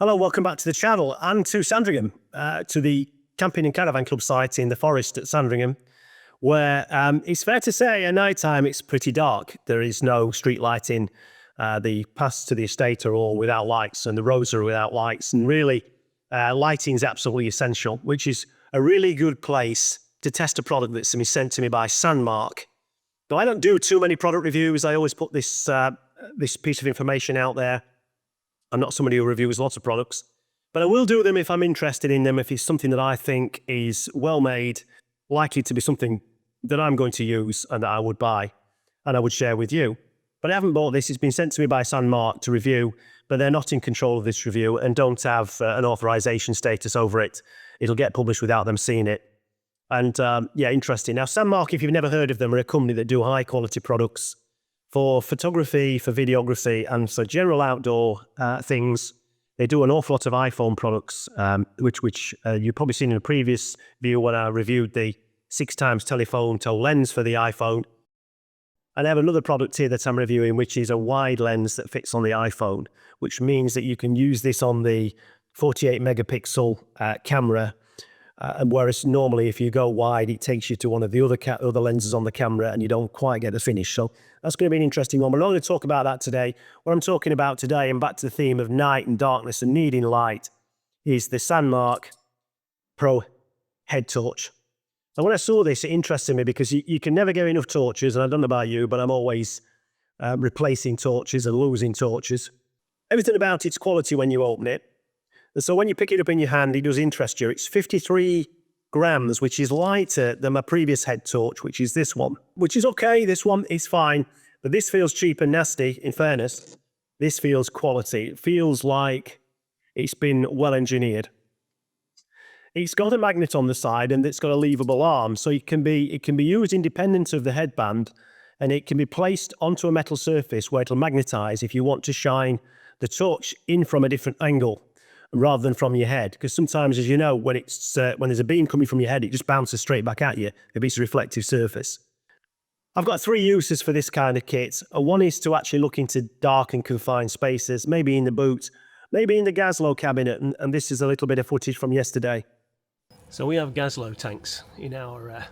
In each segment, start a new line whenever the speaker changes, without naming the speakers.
Hello, welcome back to the channel and to Sandringham, to the camping and caravan club site in the forest at Sandringham, where it's fair to say at night time it's pretty dark. There is no street lighting. The paths to the estate are all without lights and the roads are without lights. And really, lighting is absolutely essential, which is a really good place to test a product that's been sent to me by Sandmarc. Now, I don't do too many product reviews. I always put this piece of information out there. I'm not somebody who reviews lots of products, but I will do them if I'm interested in them, if it's something that I think is well made, likely to be something that I'm going to use and that I would buy and I would share with you. But I haven't bought this. It's been sent to me by Sandmarc to review, but they're not in control of this review and don't have an authorization status over it. It'll get published without them seeing it. And yeah, interesting. Now, Sandmarc, if you've never heard of them, are a company that do high quality products for photography, for videography, and for general outdoor things. They do an awful lot of iPhone products, which you've probably seen in a previous video when I reviewed the 6x telephoto lens for the iPhone. And I have another product here that I'm reviewing, which is a wide lens that fits on the iPhone, which means that you can use this on the 48 megapixel camera. And whereas normally if you go wide, it takes you to one of the other lenses on the camera and you don't quite get the finish. So that's going to be an interesting one. We're not going to talk about that today. What I'm talking about today, and back to the theme of night and darkness and needing light, is the Sandmarc Pro Head Torch. And when I saw this, it interested me because you can never get enough torches, and I don't know about you, but I'm always replacing torches and losing torches. Everything about its quality when you open it. So when you pick it up in your hand, it does interest you. It's 53 grams, which is lighter than my previous head torch, which is this one, which is okay. This one is fine, but this feels cheap and nasty, in fairness. This feels quality. It feels like it's been well engineered. It's got a magnet on the side and it's got a leverable arm, so it can be used independent of the headband, and it can be placed onto a metal surface where it'll magnetize if you want to shine the torch in from a different angle, rather than from your head, because sometimes, as you know, when there's a beam coming from your head, it just bounces straight back at you if it's a reflective surface. I've got three uses for this kind of kit. One is to actually look into dark and confined spaces, maybe in the boot, maybe in the Gaslow cabinet, and this is a little bit of footage from yesterday. So we have Gaslow tanks in our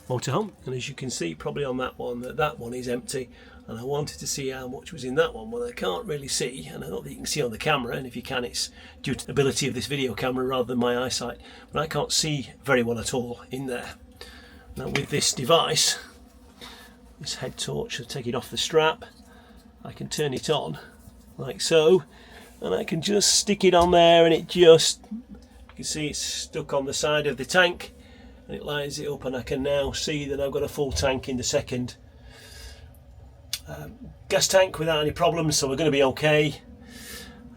motorhome, and as you can see probably on that one is empty, and I wanted to see how much was in that one. Well, I can't really see, and I don't think you can see on the camera, and if you can, it's due to the ability of this video camera rather than my eyesight, but I can't see very well at all in there. Now with this device, this head torch, I'll take it off the strap, I can turn it on like so, and I can just stick it on there, and it just, you can see it's stuck on the side of the tank, and it lines it up, and I can now see that I've got a full tank in the second gas tank without any problems, so we're going to be okay.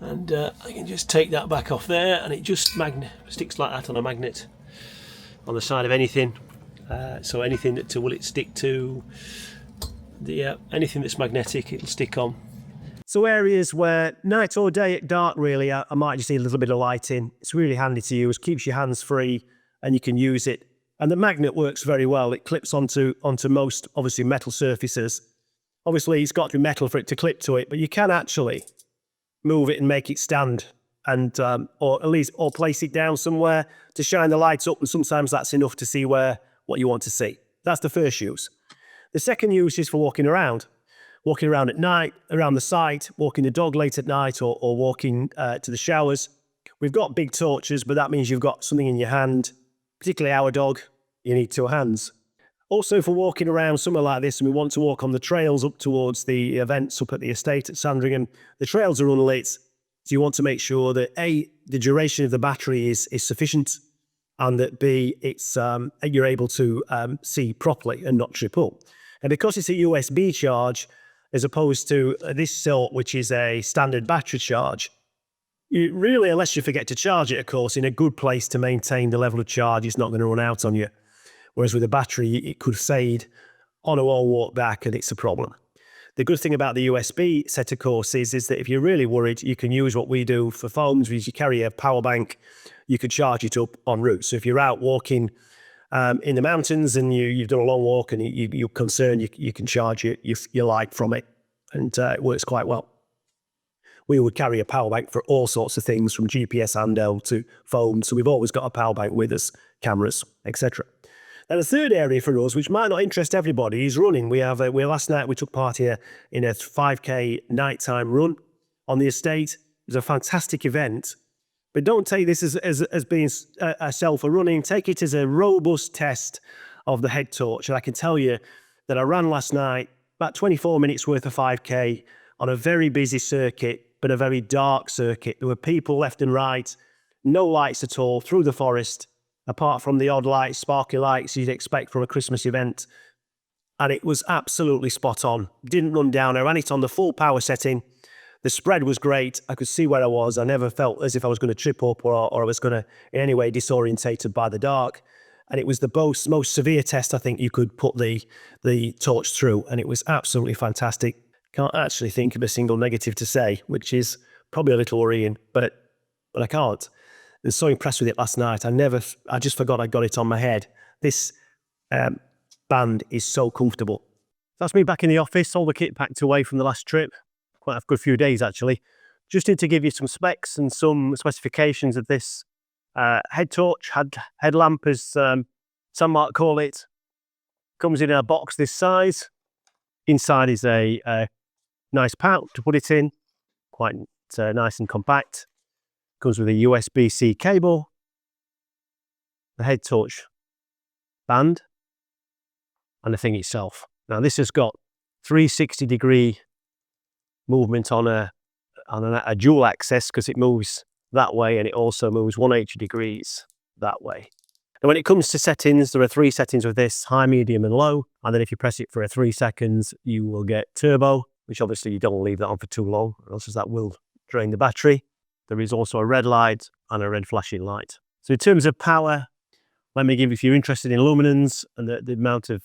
And I can just take that back off there, and it just sticks like that on a magnet on the side of anything. So anything that will it stick to, anything that's magnetic, it'll stick on. So areas where night or day at dark, really, I might just need a little bit of lighting. It's really handy to use, keeps your hands free, and you can use it. And the magnet works very well. It clips onto most, obviously, metal surfaces. Obviously, it's got to be metal for it to clip to it, but you can actually move it and make it stand, and or place it down somewhere to shine the lights up, and sometimes that's enough to see what you want to see. That's the first use. The second use is for walking around at night, around the site, walking the dog late at night, or walking to the showers. We've got big torches, but that means you've got something in your hand, particularly our dog, you need two hands. Also for walking around somewhere like this, and we want to walk on the trails up towards the events up at the estate at Sandringham, the trails are unlit, so you want to make sure that A, the duration of the battery is sufficient, and that B, you're able to see properly and not trip up. And because it's a USB charge, as opposed to this sort, which is a standard battery charge, you really, unless you forget to charge it, of course, in a good place to maintain the level of charge, it's not going to run out on you. Whereas with a battery, it could fade on a walk back, and it's a problem. The good thing about the USB set, of course, is that if you're really worried, you can use what we do for phones. If you carry a power bank, you could charge it up en route. So if you're out walking in the mountains and you've done a long walk and you're concerned, you can charge your light from it, and it works quite well. we would carry a power bank for all sorts of things, from GPS handheld to phone. So we've always got a power bank with us, cameras, etc. Now, the third area for us, which might not interest everybody, is running. Last night we took part in a 5K nighttime run on the estate. It was a fantastic event. But don't take this as being a self for running. Take it as a robust test of the head torch. And I can tell you that I ran last night about 24 minutes worth of 5K on a very busy circuit, but a very dark circuit. There were people left and right, no lights at all through the forest, apart from the odd lights, sparkly lights you'd expect from a Christmas event. And it was absolutely spot on. Didn't run down. I ran it on the full power setting. The spread was great. I could see where I was. I never felt as if I was going to trip up or I was going to in any way disorientated by the dark. And it was the most severe test I think you could put the torch through. And it was absolutely fantastic. Can't actually think of a single negative to say, which is probably a little worrying, but I can't. I was so impressed with it last night. I just forgot I got it on my head. This band is so comfortable. That's me back in the office, all the kit packed away from the last trip. Quite a good few days actually. Just need to give you some specs and some specifications of this head torch, headlamp as Sandmarc call it. Comes in a box this size. Inside is a nice pouch to put it in, quite nice and compact. Comes with a USB-C cable, the head torch band, and the thing itself. Now this has got 360-degree movement on a dual axis, because it moves that way and it also moves 180 degrees that way. And when it comes to settings, there are 3 settings with this: high, medium and low. And then if you press it for 3 seconds, you will get turbo, which obviously you don't want to leave that on for too long, or else that will drain the battery. There is also a red light and a red flashing light. So in terms of power, let me give you, if you're interested in luminance and the amount of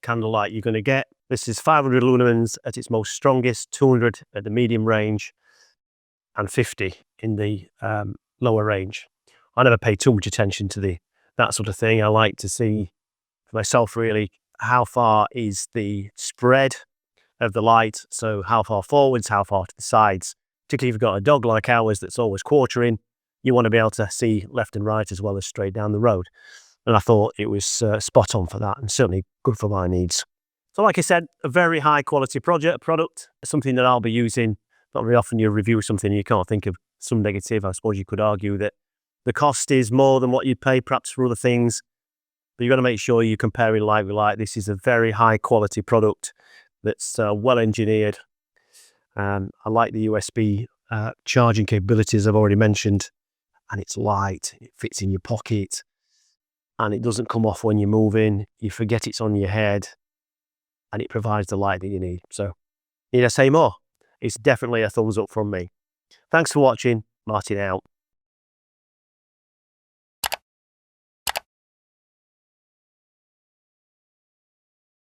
candlelight you're going to get, this is 500 lumens at its most strongest, 200 at the medium range, and 50 in the lower range. I never pay too much attention to that sort of thing. I like to see for myself really how far is the spread of the light, so how far forwards, how far to the sides. Particularly if you've got a dog like ours that's always quartering, you want to be able to see left and right as well as straight down the road. And I thought it was spot on for that, and certainly good for my needs. So like I said, a very high quality product, something that I'll be using. Not very often you review something and you can't think of some negative. I suppose you could argue that the cost is more than what you'd pay perhaps for other things, but you've got to make sure you're comparing like with like. This is a very high quality product that's well engineered. I like the USB charging capabilities I've already mentioned, and it's light, it fits in your pocket, and it doesn't come off when you're moving. You forget it's on your head, and it provides the light that you need. So, need I say more? It's definitely a thumbs up from me. Thanks for watching. Martin out.